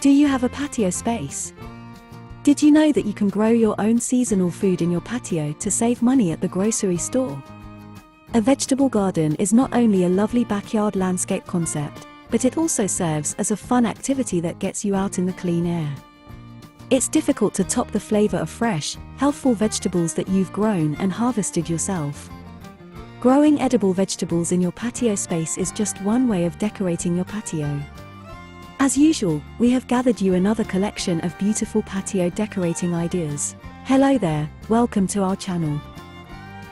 Do you have a patio space? Did you know that you can grow your own seasonal food in your patio to save money at the grocery store? A vegetable garden is not only a lovely backyard landscape concept, but it also serves as a fun activity that gets you out in the clean air. It's difficult to top the flavor of fresh, healthful vegetables that you've grown and harvested yourself. Growing edible vegetables in your patio space is just one way of decorating your patio. As usual, we have gathered you another collection of beautiful patio decorating ideas. Hello there, welcome to our channel.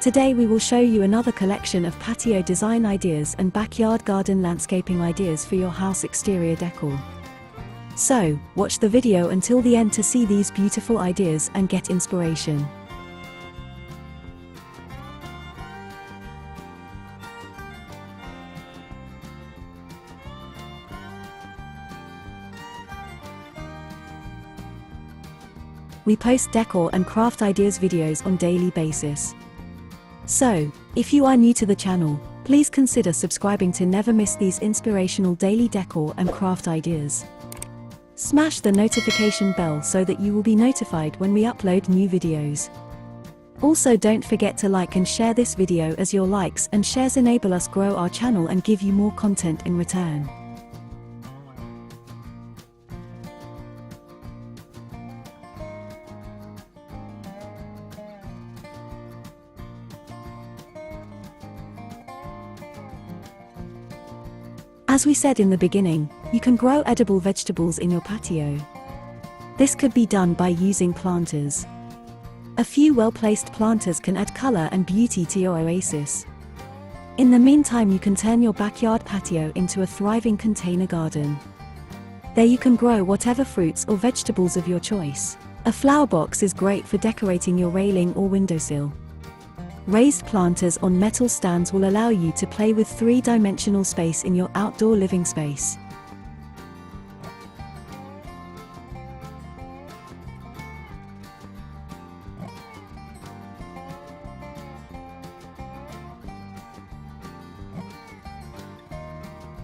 Today we will show you another collection of patio design ideas and backyard garden landscaping ideas for your house exterior decor. So, watch the video until the end to see these beautiful ideas and get inspiration. We post decor and craft ideas videos on daily basis. So, if you are new to the channel, please consider subscribing to never miss these inspirational daily decor and craft ideas. Smash the notification bell so that you will be notified when we upload new videos. Also, don't forget to like and share this video, as your likes and shares enable us grow our channel and give you more content in return. As we said in the beginning, you can grow edible vegetables in your patio. This could be done by using planters. A few well-placed planters can add color and beauty to your oasis. In the meantime, you can turn your backyard patio into a thriving container garden. There you can grow whatever fruits or vegetables of your choice. A flower box is great for decorating your railing or windowsill. Raised planters on metal stands will allow you to play with three-dimensional space in your outdoor living space.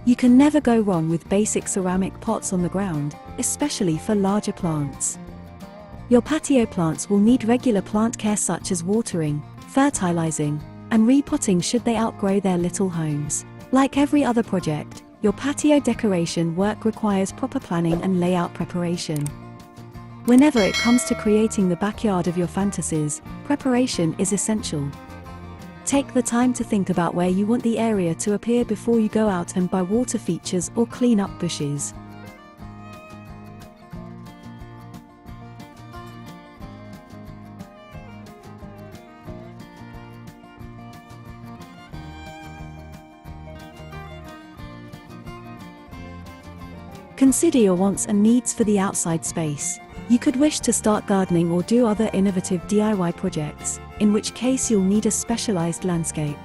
You can never go wrong with basic ceramic pots on the ground, especially for larger plants. Your patio plants will need regular plant care such as watering, fertilizing, and repotting should they outgrow their little homes. Like every other project, your patio decoration work requires proper planning and layout preparation. Whenever it comes to creating the backyard of your fantasies, preparation is essential. Take the time to think about where you want the area to appear before you go out and buy water features or clean up bushes. Consider your wants and needs for the outside space. You could wish to start gardening or do other innovative DIY projects, in which case you'll need a specialized landscape.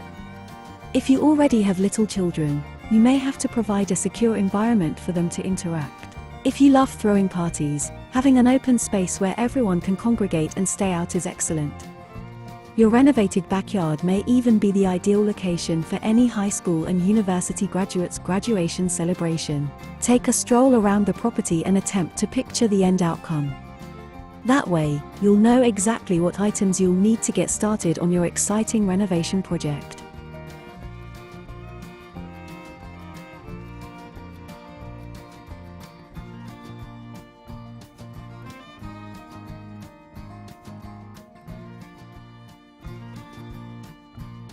If you already have little children, you may have to provide a secure environment for them to interact. If you love throwing parties, having an open space where everyone can congregate and stay out is excellent. Your renovated backyard may even be the ideal location for any high school and university graduates' graduation celebration. Take a stroll around the property and attempt to picture the end outcome. That way, you'll know exactly what items you'll need to get started on your exciting renovation project.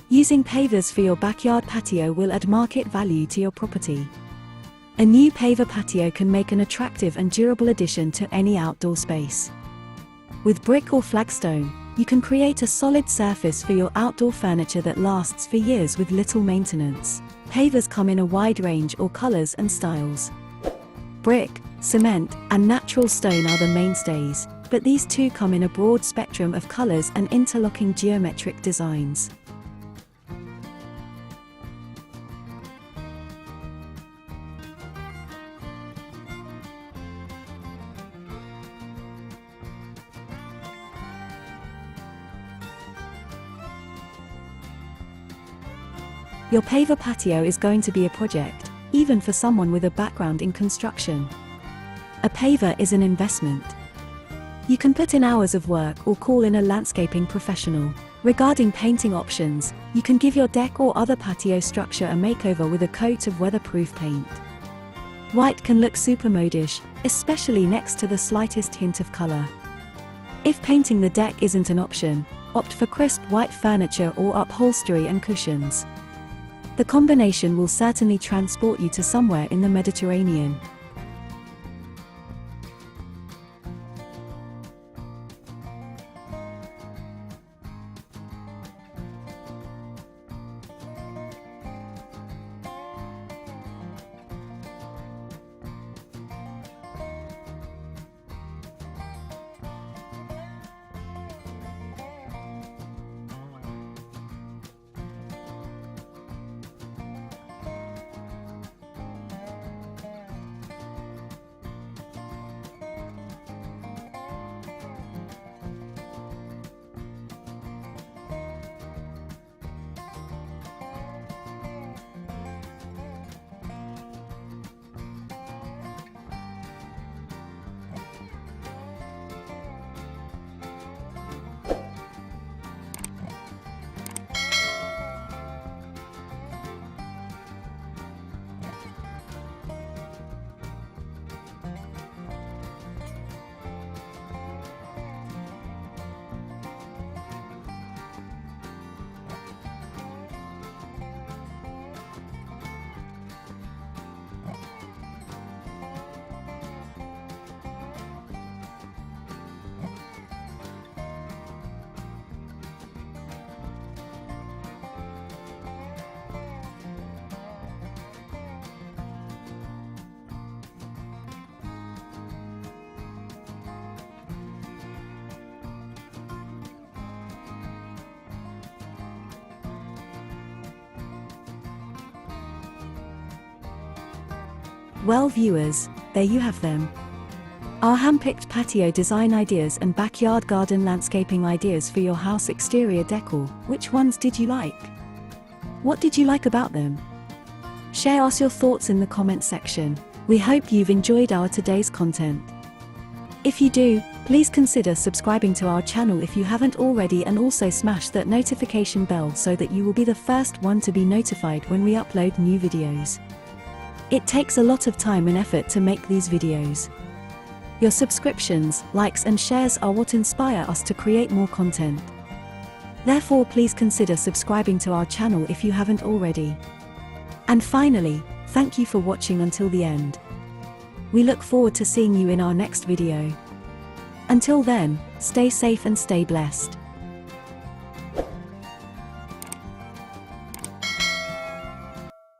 Using pavers for your backyard patio will add market value to your property. A new paver patio can make an attractive and durable addition to any outdoor space. With brick or flagstone, you can create a solid surface for your outdoor furniture that lasts for years with little maintenance. Pavers come in a wide range of colors and styles. Brick, cement, and natural stone are the mainstays, but these too come in a broad spectrum of colors and interlocking geometric designs. Your paver patio is going to be a project, even for someone with a background in construction. A paver is an investment. You can put in hours of work or call in a landscaping professional. Regarding painting options, you can give your deck or other patio structure a makeover with a coat of weatherproof paint. White can look super modish, especially next to the slightest hint of color. If painting the deck isn't an option, opt for crisp white furniture or upholstery and cushions. The combination will certainly transport you to somewhere in the Mediterranean. Well viewers, there you have them. Our hand-picked patio design ideas and backyard garden landscaping ideas for your house exterior decor. Which ones did you like? What did you like about them? Share us your thoughts in the comment section. We hope you've enjoyed our today's content. If you do, please consider subscribing to our channel if you haven't already, and also smash that notification bell so that you will be the first one to be notified when we upload new videos. It takes a lot of time and effort to make these videos. Your subscriptions, likes and shares are what inspire us to create more content. Therefore, please consider subscribing to our channel if you haven't already. And finally, thank you for watching until the end. We look forward to seeing you in our next video. Until then, stay safe and stay blessed.